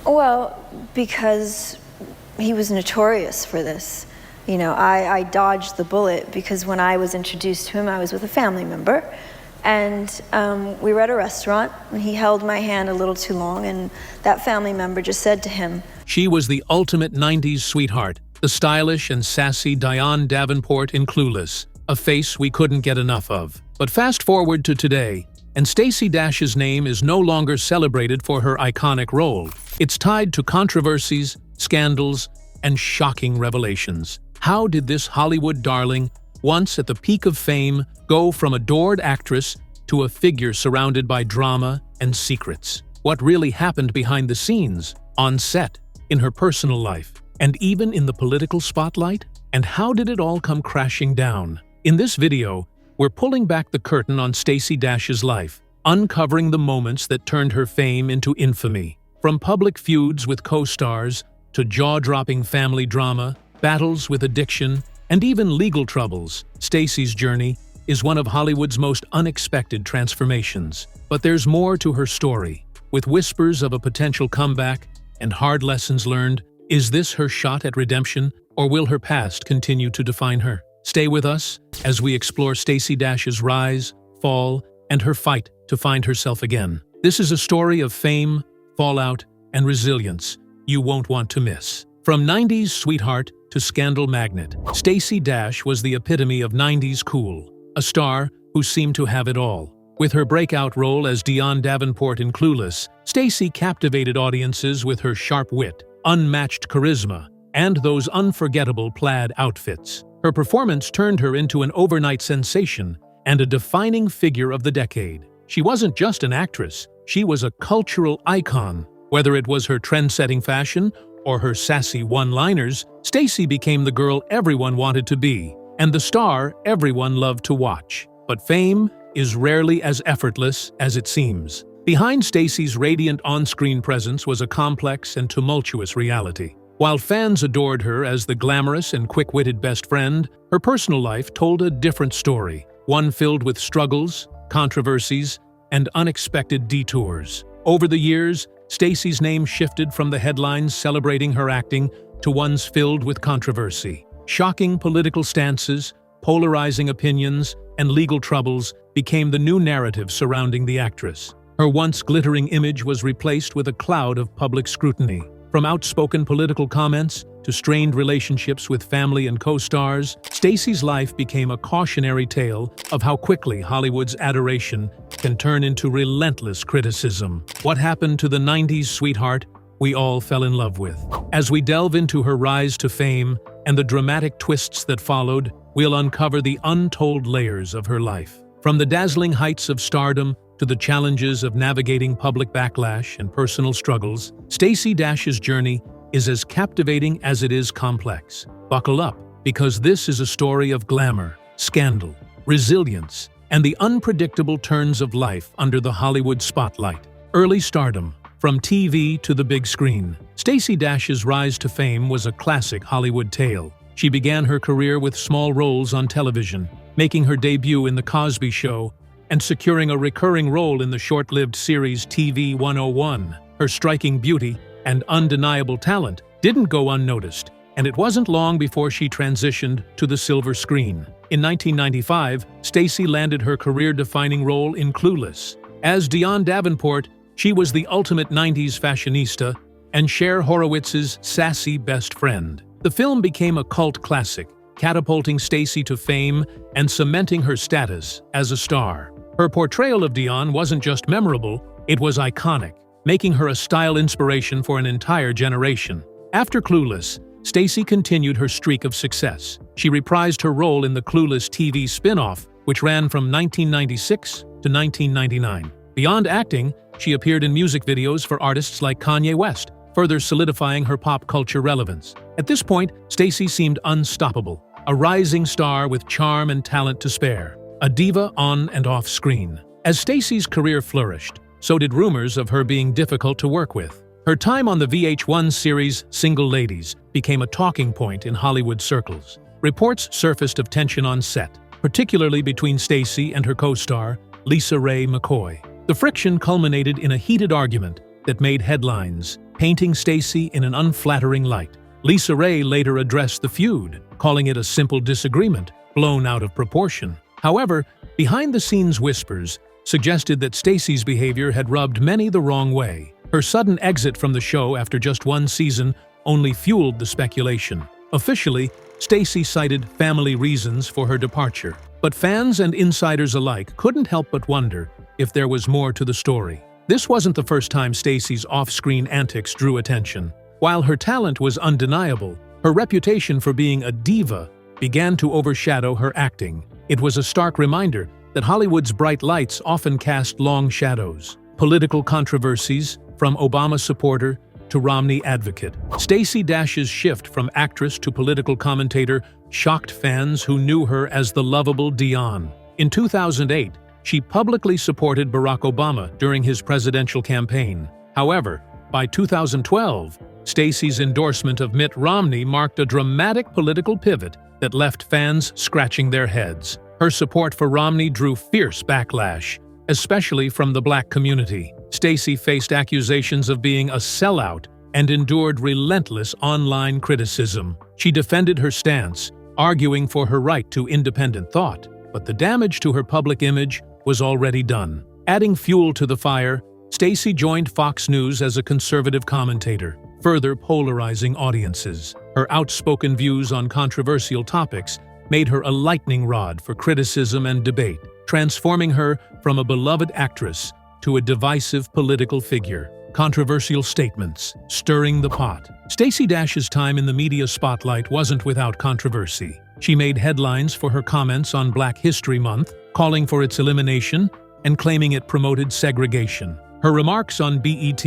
Well, because he was notorious for this. You know, I dodged the bullet because when I was introduced to him, I was with a family member. And we were at a restaurant, and he held my hand a little too long, and that family member just said to him, She was the ultimate 90s sweetheart, the stylish and sassy Dionne Davenport in Clueless, a face we couldn't get enough of. But fast forward to today, and Stacey Dash's name is no longer celebrated for her iconic role. It's tied to controversies, scandals, and shocking revelations. How did this Hollywood darling, once at the peak of fame, go from adored actress to a figure surrounded by drama and secrets? What really happened behind the scenes, on set, in her personal life, and even in the political spotlight? And how did it all come crashing down? In this video, we're pulling back the curtain on Stacey Dash's life, uncovering the moments that turned her fame into infamy. From public feuds with co-stars, to jaw-dropping family drama, battles with addiction, and even legal troubles, Stacey's journey is one of Hollywood's most unexpected transformations. But there's more to her story. With whispers of a potential comeback and hard lessons learned, is this her shot at redemption, or will her past continue to define her? Stay with us as we explore Stacey Dash's rise, fall, and her fight to find herself again. This is a story of fame, fallout, and resilience you won't want to miss. From 90s sweetheart to scandal magnet, Stacey Dash was the epitome of 90s cool, a star who seemed to have it all. With her breakout role as Dionne Davenport in Clueless, Stacey captivated audiences with her sharp wit, unmatched charisma, and those unforgettable plaid outfits. Her performance turned her into an overnight sensation and a defining figure of the decade. She wasn't just an actress, she was a cultural icon. Whether it was her trend-setting fashion or her sassy one-liners, Stacey became the girl everyone wanted to be, and the star everyone loved to watch. But fame is rarely as effortless as it seems. Behind Stacey's radiant on-screen presence was a complex and tumultuous reality. While fans adored her as the glamorous and quick-witted best friend, her personal life told a different story, one filled with struggles, controversies, and unexpected detours. Over the years, Stacey's name shifted from the headlines celebrating her acting to ones filled with controversy. Shocking political stances, polarizing opinions, and legal troubles became the new narrative surrounding the actress. Her once glittering image was replaced with a cloud of public scrutiny. From outspoken political comments to strained relationships with family and co-stars, Stacey's life became a cautionary tale of how quickly Hollywood's adoration can turn into relentless criticism. What happened to the 90s sweetheart we all fell in love with? As we delve into her rise to fame and the dramatic twists that followed, we'll uncover the untold layers of her life. From the dazzling heights of stardom to the challenges of navigating public backlash and personal struggles, Stacey Dash's journey is as captivating as it is complex. Buckle up, because this is a story of glamour, scandal, resilience, and the unpredictable turns of life under the Hollywood spotlight. Early stardom. From TV to the big screen, Stacey Dash's rise to fame was a classic Hollywood tale. She began her career with small roles on television, making her debut in The Cosby Show and securing a recurring role in the short-lived series TV 101. Her striking beauty and undeniable talent didn't go unnoticed, and it wasn't long before she transitioned to the silver screen. In 1995, Stacey landed her career-defining role in Clueless. As Dionne Davenport, she was the ultimate 90s fashionista and Cher Horowitz's sassy best friend. The film became a cult classic, catapulting Stacey to fame and cementing her status as a star. Her portrayal of Dionne wasn't just memorable, it was iconic, making her a style inspiration for an entire generation. After Clueless, Stacey continued her streak of success. She reprised her role in the Clueless TV spin-off, which ran from 1996 to 1999. Beyond acting, she appeared in music videos for artists like Kanye West, further solidifying her pop culture relevance. At this point, Stacey seemed unstoppable, a rising star with charm and talent to spare, a diva on and off screen. As Stacey's career flourished, so did rumors of her being difficult to work with. Her time on the VH1 series Single Ladies became a talking point in Hollywood circles. Reports surfaced of tension on set, particularly between Stacey and her co-star, Lisa Ray McCoy. The friction culminated in a heated argument that made headlines, painting Stacy in an unflattering light. Lisa Ray later addressed the feud, calling it a simple disagreement, blown out of proportion. However, behind-the-scenes whispers suggested that Stacy's behavior had rubbed many the wrong way. Her sudden exit from the show after just one season only fueled the speculation. Officially, Stacy cited family reasons for her departure, but fans and insiders alike couldn't help but wonder if there was more to the story. This wasn't the first time Stacy's off-screen antics drew attention. While her talent was undeniable, her reputation for being a diva began to overshadow her acting. It was a stark reminder that Hollywood's bright lights often cast long shadows. Political controversies, from Obama supporter to Romney advocate. Stacey Dash's shift from actress to political commentator shocked fans who knew her as the lovable Dionne. In 2008, she publicly supported Barack Obama during his presidential campaign. However, by 2012, Stacey's endorsement of Mitt Romney marked a dramatic political pivot that left fans scratching their heads. Her support for Romney drew fierce backlash, especially from the Black community. Stacy faced accusations of being a sellout and endured relentless online criticism. She defended her stance, arguing for her right to independent thought, but the damage to her public image was already done. Adding fuel to the fire, Stacy joined Fox News as a conservative commentator, further polarizing audiences. Her outspoken views on controversial topics made her a lightning rod for criticism and debate, transforming her from a beloved actress to a divisive political figure. Controversial statements, stirring the pot. Stacey Dash's time in the media spotlight wasn't without controversy. She made headlines for her comments on Black History Month, calling for its elimination and claiming it promoted segregation. Her remarks on BET,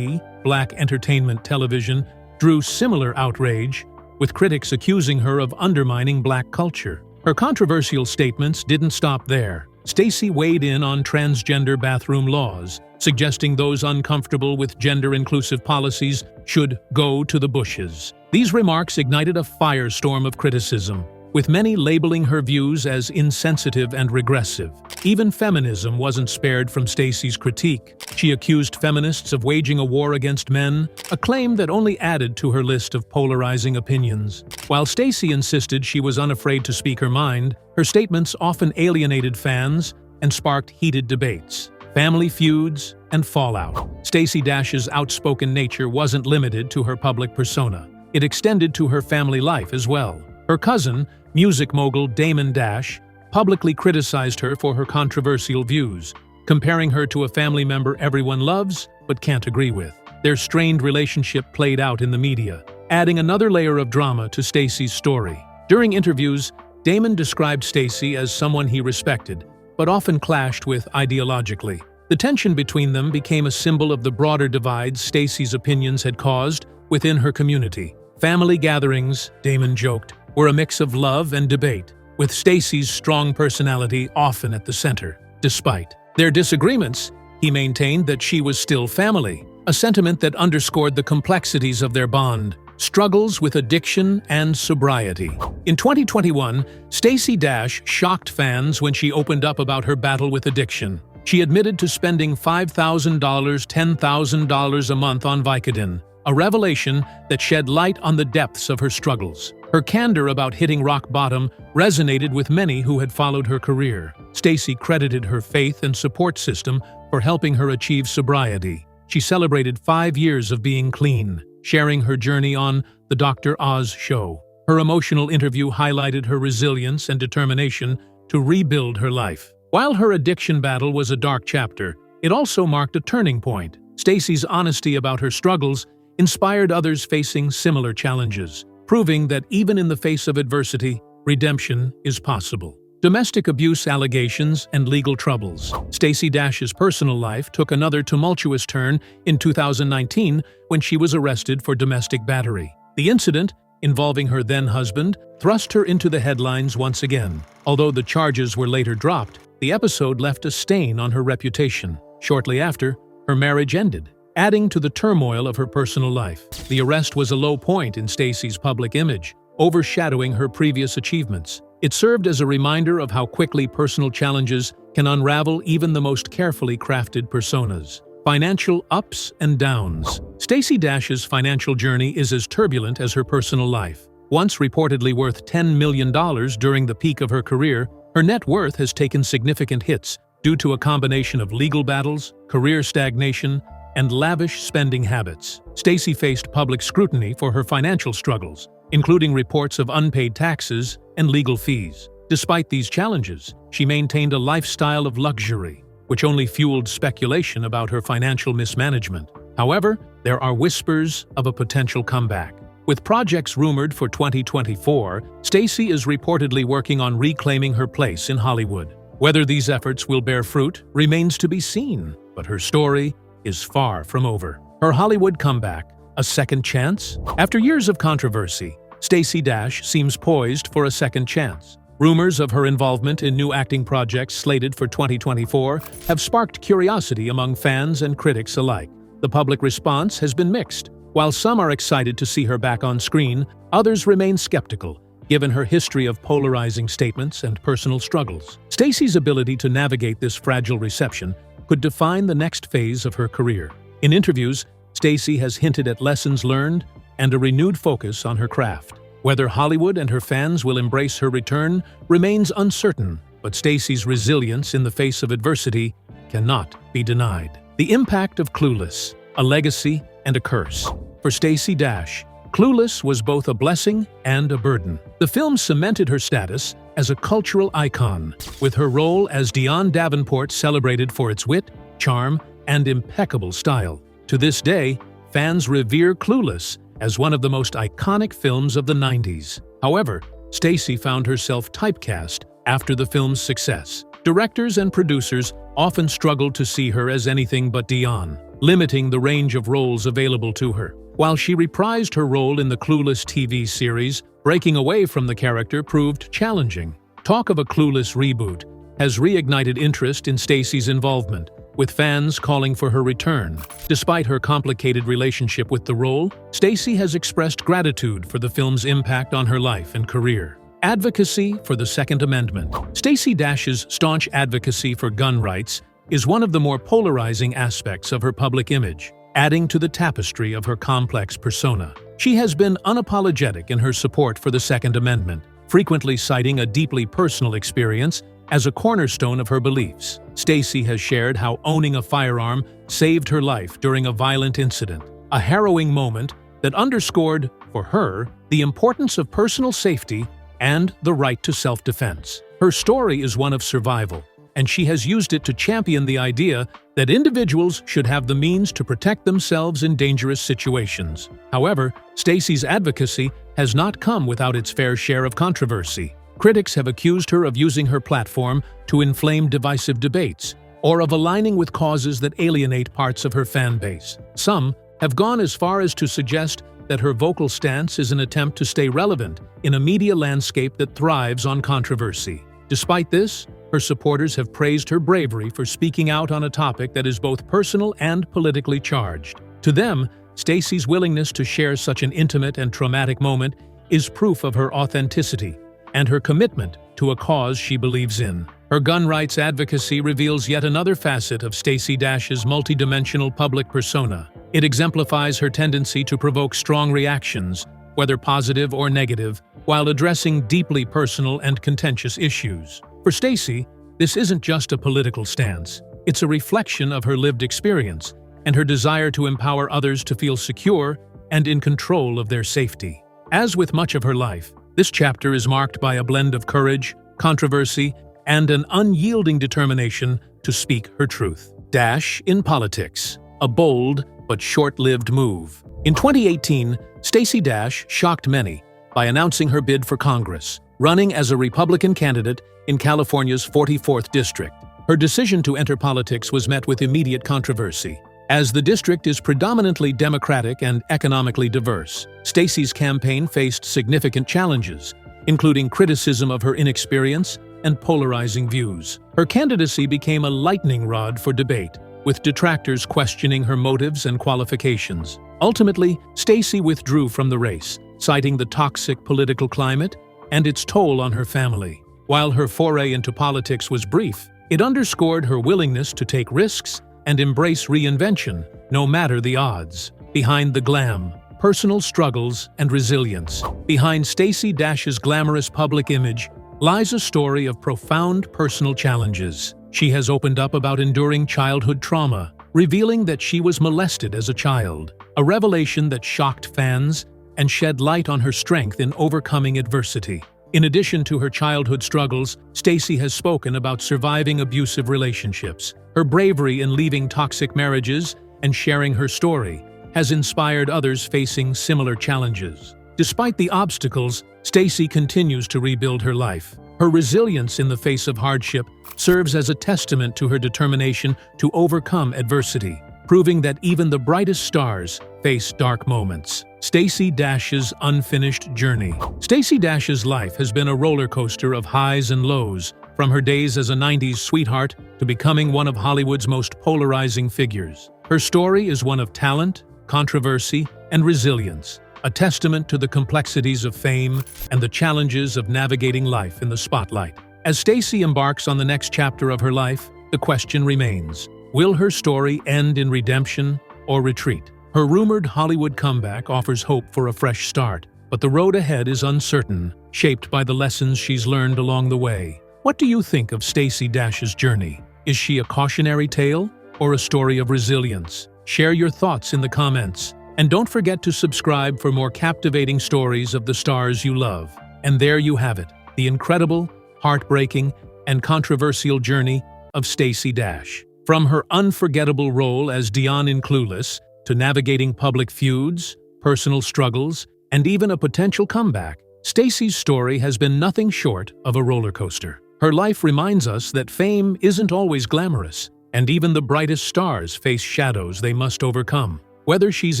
Black Entertainment Television, drew similar outrage, with critics accusing her of undermining Black culture. Her controversial statements didn't stop there. Stacy weighed in on transgender bathroom laws, suggesting those uncomfortable with gender-inclusive policies should go to the bushes. These remarks ignited a firestorm of criticism, with many labeling her views as insensitive and regressive. Even feminism wasn't spared from Stacy's critique. She accused feminists of waging a war against men, a claim that only added to her list of polarizing opinions. While Stacy insisted she was unafraid to speak her mind, her statements often alienated fans and sparked heated debates, family feuds, and fallout. Stacey Dash's outspoken nature wasn't limited to her public persona. It extended to her family life as well. Her cousin, music mogul Dionne Dash, publicly criticized her for her controversial views, comparing her to a family member everyone loves but can't agree with. Their strained relationship played out in the media, adding another layer of drama to Stacey's story. During interviews, Dionne described Stacy as someone he respected, but often clashed with ideologically. The tension between them became a symbol of the broader divides Stacy's opinions had caused within her community. Family gatherings, Dionne joked, were a mix of love and debate, with Stacy's strong personality often at the center. Despite their disagreements, he maintained that she was still family, a sentiment that underscored the complexities of their bond, struggles with addiction and sobriety. In 2021, Stacey Dash shocked fans when she opened up about her battle with addiction. She admitted to spending $5,000, $10,000 a month on Vicodin, a revelation that shed light on the depths of her struggles. Her candor about hitting rock bottom resonated with many who had followed her career. Stacy credited her faith and support system for helping her achieve sobriety. She celebrated 5 years of being clean, sharing her journey on The Dr. Oz Show. Her emotional interview highlighted her resilience and determination to rebuild her life. While her addiction battle was a dark chapter, it also marked a turning point. Stacy's honesty about her struggles inspired others facing similar challenges, proving that even in the face of adversity, redemption is possible. Domestic abuse allegations and legal troubles. Stacey Dash's personal life took another tumultuous turn in 2019 when she was arrested for domestic battery. The incident, involving her then-husband, thrust her into the headlines once again. Although the charges were later dropped, the episode left a stain on her reputation. Shortly after, her marriage ended, adding to the turmoil of her personal life. The arrest was a low point in Stacey's public image, overshadowing her previous achievements. It served as a reminder of how quickly personal challenges can unravel even the most carefully crafted personas. Financial ups and downs. Stacey Dash's financial journey is as turbulent as her personal life. Once reportedly worth $10 million during the peak of her career, her net worth has taken significant hits due to a combination of legal battles, career stagnation, and lavish spending habits. Stacey faced public scrutiny for her financial struggles, including reports of unpaid taxes and legal fees. Despite these challenges, she maintained a lifestyle of luxury, which only fueled speculation about her financial mismanagement. However, there are whispers of a potential comeback. With projects rumored for 2024, Stacey is reportedly working on reclaiming her place in Hollywood. Whether these efforts will bear fruit remains to be seen, but her story is far from over. Her Hollywood comeback, a second chance? After years of controversy, Stacey Dash seems poised for a second chance. Rumors of her involvement in new acting projects slated for 2024 have sparked curiosity among fans and critics alike. The public response has been mixed. While some are excited to see her back on screen, others remain skeptical, given her history of polarizing statements and personal struggles. Stacey's ability to navigate this fragile reception could define the next phase of her career. In interviews, Stacey has hinted at lessons learned and a renewed focus on her craft. Whether Hollywood and her fans will embrace her return remains uncertain, but Stacey's resilience in the face of adversity cannot be denied. The impact of Clueless, a legacy and a curse. For Stacey Dash, Clueless was both a blessing and a burden. The film cemented her status as a cultural icon, with her role as Dionne Davenport celebrated for its wit, charm, and impeccable style. To this day, fans revere Clueless as one of the most iconic films of the 90s. However, Stacey found herself typecast after the film's success. Directors and producers often struggled to see her as anything but Dionne, limiting the range of roles available to her. While she reprised her role in the Clueless TV series, breaking away from the character proved challenging. Talk of a Clueless reboot has reignited interest in Stacey's involvement, with fans calling for her return. Despite her complicated relationship with the role, Stacey has expressed gratitude for the film's impact on her life and career. Advocacy for the Second Amendment. Stacey Dash's staunch advocacy for gun rights is one of the more polarizing aspects of her public image, adding to the tapestry of her complex persona. She has been unapologetic in her support for the Second Amendment, frequently citing a deeply personal experience as a cornerstone of her beliefs. Stacey has shared how owning a firearm saved her life during a violent incident, a harrowing moment that underscored, for her, the importance of personal safety and the right to self-defense. Her story is one of survival, and she has used it to champion the idea that individuals should have the means to protect themselves in dangerous situations. However, Stacey's advocacy has not come without its fair share of controversy. Critics have accused her of using her platform to inflame divisive debates, or of aligning with causes that alienate parts of her fan base. Some have gone as far as to suggest that her vocal stance is an attempt to stay relevant in a media landscape that thrives on controversy. Despite this, her supporters have praised her bravery for speaking out on a topic that is both personal and politically charged. To them, Stacey's willingness to share such an intimate and traumatic moment is proof of her authenticity and her commitment to a cause she believes in. Her gun rights advocacy reveals yet another facet of Stacey Dash's multidimensional public persona. It exemplifies her tendency to provoke strong reactions, whether positive or negative, while addressing deeply personal and contentious issues. For Stacey, this isn't just a political stance. It's a reflection of her lived experience and her desire to empower others to feel secure and in control of their safety. As with much of her life, this chapter is marked by a blend of courage, controversy, and an unyielding determination to speak her truth. Dash in politics, a bold but short-lived move. In 2018, Stacey Dash shocked many by announcing her bid for Congress, running as a Republican candidate in California's 44th District. Her decision to enter politics was met with immediate controversy. As the district is predominantly Democratic and economically diverse, Stacey's campaign faced significant challenges, including criticism of her inexperience and polarizing views. Her candidacy became a lightning rod for debate, with detractors questioning her motives and qualifications. Ultimately, Stacey withdrew from the race, citing the toxic political climate and its toll on her family. While her foray into politics was brief, it underscored her willingness to take risks and embrace reinvention, no matter the odds. Behind the glam, personal struggles and resilience. Behind Stacey Dash's glamorous public image lies a story of profound personal challenges. She has opened up about enduring childhood trauma, revealing that she was molested as a child, a revelation that shocked fans and shed light on her strength in overcoming adversity. In addition to her childhood struggles, Stacy has spoken about surviving abusive relationships. Her bravery in leaving toxic marriages and sharing her story has inspired others facing similar challenges. Despite the obstacles, Stacy continues to rebuild her life. Her resilience in the face of hardship serves as a testament to her determination to overcome adversity, proving that even the brightest stars face dark moments. Stacey Dash's unfinished journey. Stacey Dash's life has been a roller coaster of highs and lows, from her days as a 90s sweetheart to becoming one of Hollywood's most polarizing figures. Her story is one of talent, controversy, and resilience, a testament to the complexities of fame and the challenges of navigating life in the spotlight. As Stacy embarks on the next chapter of her life, the question remains: will her story end in redemption or retreat? Her rumored Hollywood comeback offers hope for a fresh start, but the road ahead is uncertain, shaped by the lessons she's learned along the way. What do you think of Stacey Dash's journey? Is she a cautionary tale or a story of resilience? Share your thoughts in the comments. And don't forget to subscribe for more captivating stories of the stars you love. And there you have it, the incredible, heartbreaking, and controversial journey of Stacey Dash. From her unforgettable role as Dionne in Clueless, to navigating public feuds, personal struggles, and even a potential comeback, Stacey's story has been nothing short of a roller coaster. Her life reminds us that fame isn't always glamorous, and even the brightest stars face shadows they must overcome. Whether she's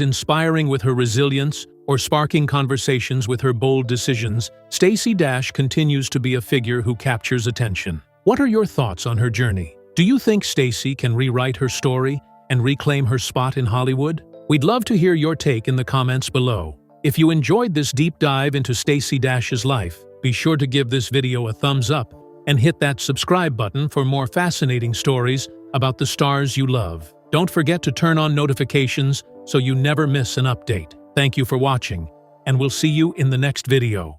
inspiring with her resilience or sparking conversations with her bold decisions, Stacey Dash continues to be a figure who captures attention. What are your thoughts on her journey? Do you think Stacy can rewrite her story and reclaim her spot in Hollywood? We'd love to hear your take in the comments below. If you enjoyed this deep dive into Stacey Dash's life, be sure to give this video a thumbs up and hit that subscribe button for more fascinating stories about the stars you love. Don't forget to turn on notifications so you never miss an update. Thank you for watching, and we'll see you in the next video.